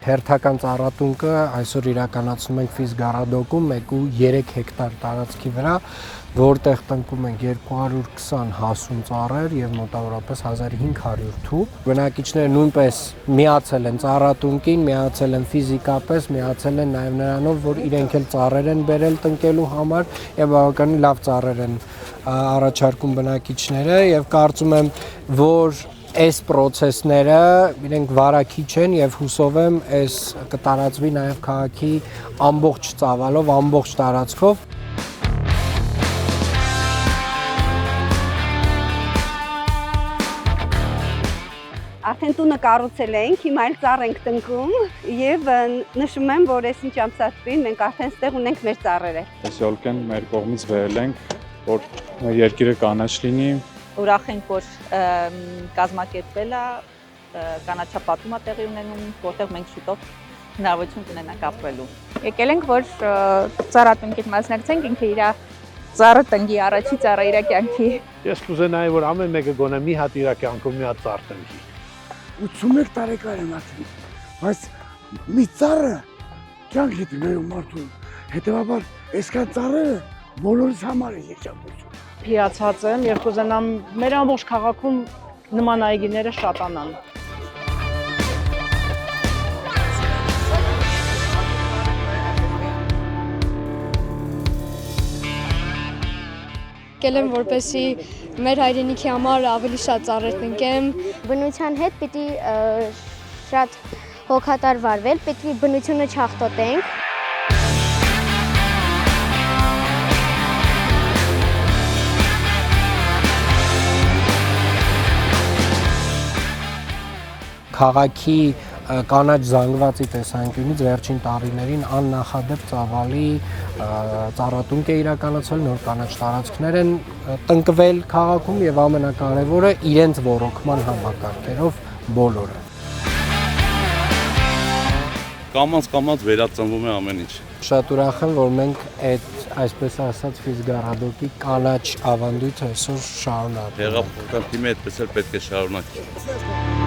Հերթական ծառատունկը այսօր իրականացնում ենք Ֆիզգարադոկում 1.3 հեկտար տարածքի վրա, որտեղ տնկում ենք 220 հասուն ծառեր եւ մոտավորապես 1500 թուփ։ Բնակիչները նույնպես միացել են ծառատունկին, միացել են ֆիզիկապես, միացել են նաեւ նրանով, որ իրենք էլ ծառեր են բերել տնկելու համար եւ բավականին լավ ծառեր են առաջարկում բնակիչները եւ կարծում եմ, որ այս process-ները իրենք վարակիչ են եւ հուսով եմ այս կտարածվի նաեւ քաղաքի ամբողջ ծավալով, ամբողջ տարածքով։ Արդեն տունը կառուցել ենք, հիմա էլ ծառ ենք տնկում եւ նշում եմ, որ այս ինչ ամսացվին մենք արդեն ստեղ ունենք մեր ծառերը։ Այսօրքեն մեր կողմից վերել ենք, որ մեր երկիրը կանաչ լինի։ Ուրախ ենք, որ կազմակերպվել է կանաչապատումը տեղի ունենում, որտեղ մենք շուտով հնարավորություն կունենանք ապրելու։ Եկել ենք, որ ծառատունկից մասնակցենք, ինքը իր ծառը տնկի, առաջի ծառը իր կյանքի։ Ես կուզենայի, որ ամեն մեկը գոնե մի հատ իր կյանքում մի հատ ծառ տնկի։ 81 տարեկան եմ արդեն, բայց մի ծառը կյանք է դնում մարդուն, հետևաբար այսքան ծառերը բոլորիս համար է երջանկություն։ Հիացած եմ եւ կուզենամ մեր ամբողջ քաղաքում նման այգիները շատանան։ Եկել եմ, որպեսզի մեր հայրենիքի համար ավելի շատ ծառեր տնկեմ։ Բնության հետ պիտի շատ հոգատար վարվել, պիտի բնությունը չախտոտենք։ Քաղաքի կանաչ զանգվածի տեսանկյունից վերջին տարիներին աննախադեպ ծավալի ծառատունկ է իրականացվել, նոր կանաչ տարածքներ են տնկվել քաղաքում եւ ամենակարևորը իրենց ոռոգման համակարգերով բոլորը։ Կամաց վերածնվում է ամեն ինչ։ Շատ ուրախ եմ, որ մենք այդ այսպես ասած Ֆիզգարադոկի կանաչ ավանդույթը այսօր շարունակում ենք։ Հեղափոխական թիմը այդպես էլ պետք է շարունակի։